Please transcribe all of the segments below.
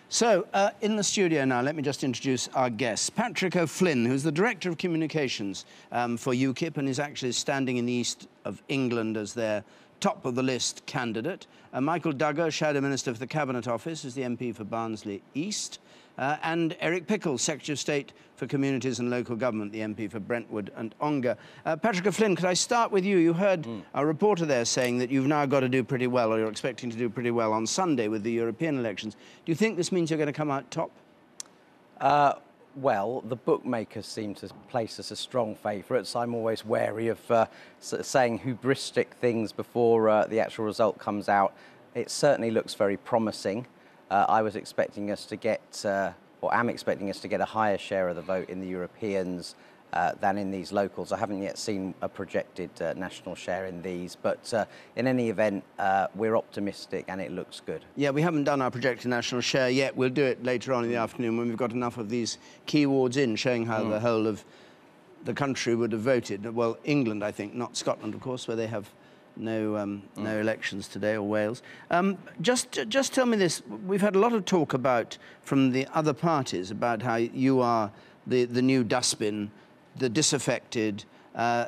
So, in the studio now, let me just introduce our guests. Patrick O'Flynn, who's the Director of Communications for UKIP and is actually standing in the east of England as their top-of-the-list candidate. Michael Duggar, Shadow Minister for the Cabinet Office, is the MP for Barnsley East. And Eric Pickles, Secretary of State for Communities and Local Government, the MP for Brentwood and Ongar. Patrick O'Flynn, could I start with you? You heard a reporter there saying that you've now got to do pretty well, or you're expecting to do pretty well on Sunday with the European elections. Do you think this means you're going to come out top? Well, the bookmakers seem to place us as strong favourites. I'm always wary of saying hubristic things before the actual result comes out. It certainly looks very promising. I was expecting us to get, or am expecting us to get a higher share of the vote in the Europeans than in these locals. I haven't yet seen a projected national share in these, but in any event, we're optimistic and it looks good. Yeah, we haven't done our projected national share yet. We'll do it later on in the afternoon when we've got enough of these key wards in, showing how the whole of the country would have voted. Well, England, I think, not Scotland, of course, where they have no elections today, or Wales. Just tell me this. We've had a lot of talk about, from the other parties, about how you are the new dustbin, the disaffected,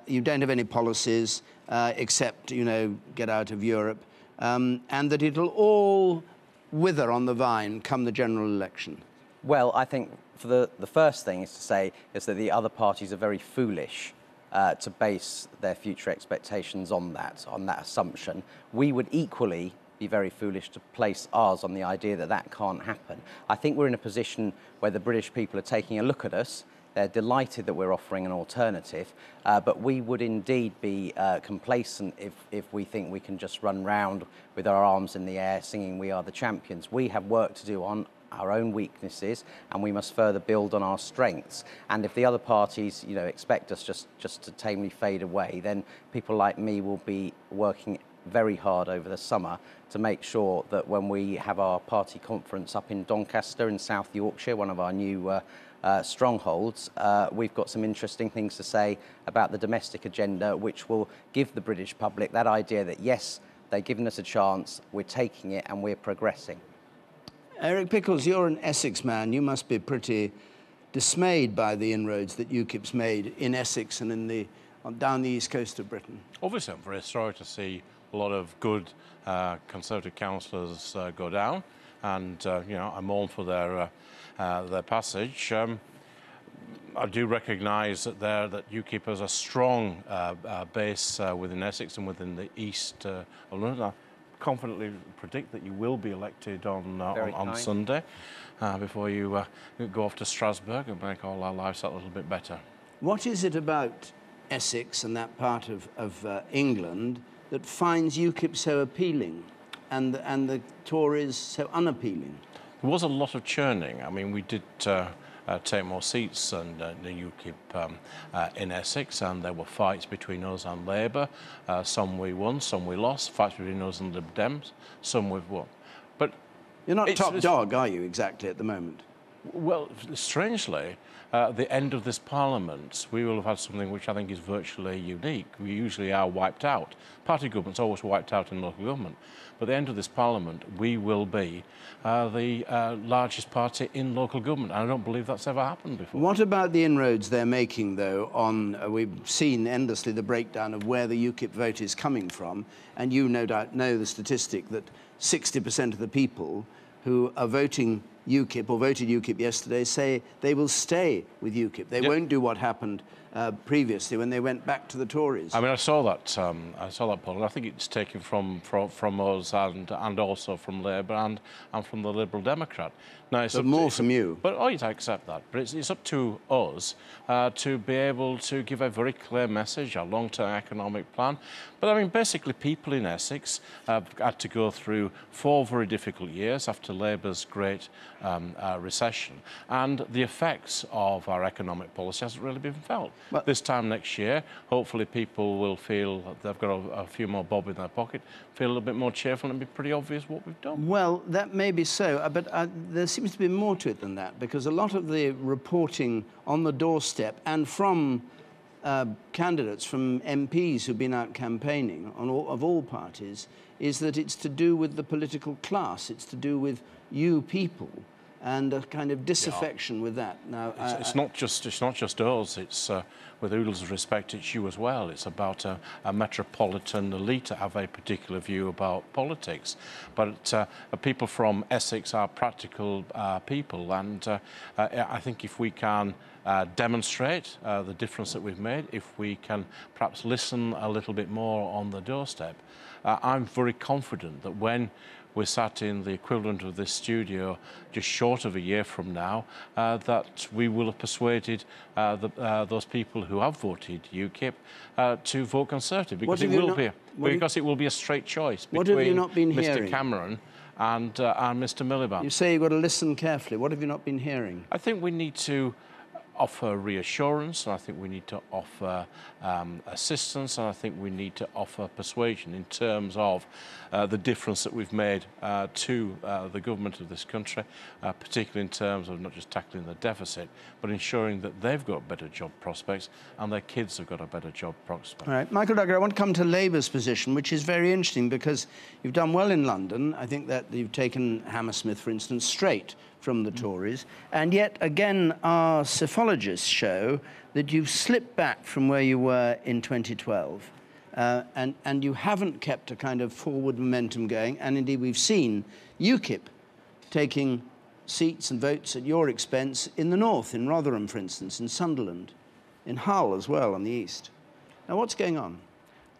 you don't have any policies except, you know, get out of Europe, and that it'll all wither on the vine come the general election. Well, I think for the first thing is to say is that the other parties are very foolish to base their future expectations on that assumption. We would equally be very foolish to place ours on the idea that that can't happen. I think we're in a position where the British people are taking a look at us. They're delighted that we're offering an alternative, but we would indeed be complacent if we think we can just run round with our arms in the air singing "We Are the Champions." We have work to do on our own weaknesses, and we must further build on our strengths. And if the other parties, you know, expect us just to tamely fade away, then people like me will be working very hard over the summer to make sure that when we have our party conference up in Doncaster in South Yorkshire, one of our new strongholds, we've got some interesting things to say about the domestic agenda, which will give the British public that idea that, yes, they've given us a chance, we're taking it and we're progressing. Eric Pickles, you're an Essex man. You must be pretty dismayed by the inroads that UKIP's made in Essex and in down the east coast of Britain. Obviously, I'm very sorry to see a lot of good Conservative councillors go down, and you know, I mourn for their passage. I do recognise that UKIP has a strong base within Essex and within the east of London. Confidently predict that you will be elected on Sunday before you go off to Strasbourg and make all our lives a little bit better. What is it about Essex and that part of England that finds UKIP so appealing and the Tories so unappealing? There was a lot of churning. I mean, we did take more seats than the UKIP in Essex, and there were fights between us and Labour. Some we won, some we lost. Fights between us and the Lib Dems, some we've won. But you're not top dog, are you, exactly at the moment? Well, strangely, at the end of this Parliament, we will have had something which I think is virtually unique. We usually are wiped out. Party government's always wiped out in local government. But at the end of this Parliament, we will be the largest party in local government. And I don't believe that's ever happened before. What about the inroads they're making, though, on... we've seen endlessly the breakdown of where the UKIP vote is coming from, and you no doubt know the statistic that 60% of the people who are voting UKIP or voted UKIP yesterday say they will stay with UKIP. They won't do what happened previously when they went back to the Tories. I mean, I saw that poll, and I think it's taken from us and also from Labour and from the Liberal Democrat. Now, but more from you. But I accept that. But it's up to us to be able to give a very clear message, a long-term economic plan. But I mean, basically, people in Essex have had to go through 4 very difficult years after Labour's great recession, and the effects of our economic policy hasn't really been felt. But this time next year, hopefully people will feel that they've got a few more bob in their pocket, feel a little bit more cheerful, and it'll be pretty obvious what we've done. Well, that may be so, but there seems to be more to it than that, because a lot of the reporting on the doorstep and from candidates, from MPs who've been out campaigning of all parties, is that it's to do with the political class. It's to do with you people and a kind of disaffection with that. Now, it's not just us. It's with all due respect, it's you as well. It's about a metropolitan elite to have a particular view about politics. But people from Essex are practical people, and I think if we can demonstrate the difference that we've made, if we can perhaps listen a little bit more on the doorstep, I'm very confident that when we're sat in the equivalent of this studio just short of a year from now, that we will have persuaded those people who have voted UKIP to vote Conservative, because it will be a straight choice between Mr. Cameron and Mr. Miliband. You say you've got to listen carefully. What have you not been hearing? I think we need to offer reassurance, and I think we need to offer assistance, and I think we need to offer persuasion in terms of the difference that we've made to the government of this country, particularly in terms of not just tackling the deficit, but ensuring that they've got better job prospects and their kids have got a better job prospect. All right, Michael Duggar, I want to come to Labour's position, which is very interesting because you've done well in London. I think that you've taken Hammersmith, for instance, straight from the Tories, and yet again our psephologists show that you've slipped back from where you were in 2012, and you haven't kept a kind of forward momentum going, and indeed we've seen UKIP taking seats and votes at your expense in the north, in Rotherham, for instance, in Sunderland, in Hull as well, on the east. Now, what's going on?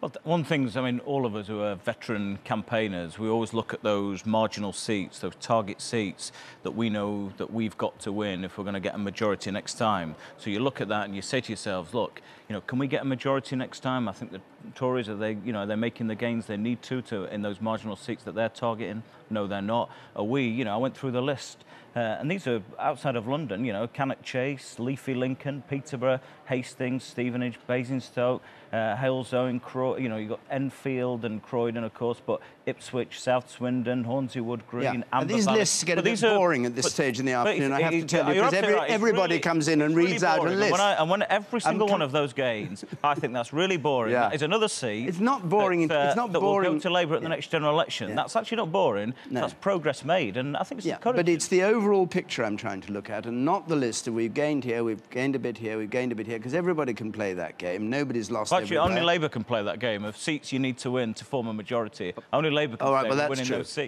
Well, one thing is, I mean, all of us who are veteran campaigners, we always look at those marginal seats, those target seats that we know that we've got to win if we're going to get a majority next time. So you look at that and you say to yourselves, look, you know, can we get a majority next time? I think the Tories, they're making the gains they need to in those marginal seats that they're targeting. No, they're not. Are we? You know, I went through the list. And these are outside of London, you know, Cannock Chase, Leafy Lincoln, Peterborough, Hastings, Stevenage, Basingstoke, Halesowen, you know, you've got Enfield and Croydon, of course, but Ipswich, South Swindon, Hornsey Wood Green, Amber These Valley. lists get a bit boring at this stage in the afternoon, I have to tell you, because everybody comes in and reads out a list. And when every single one of those gains, I think that's really boring. Yeah. That is another seat. It's not boring. It's not that boring. will go to Labour at the next general election. Yeah. That's actually not boring. No. That's progress made, and I think it's encouraging. But it's the overall picture I'm trying to look at, and not the list of we've gained here, we've gained a bit here, we've gained a bit here, because everybody can play that game. Nobody's lost Actually, everywhere. only Labour can play that game of seats you need to win to form a majority. Only Labour can play winning those seats.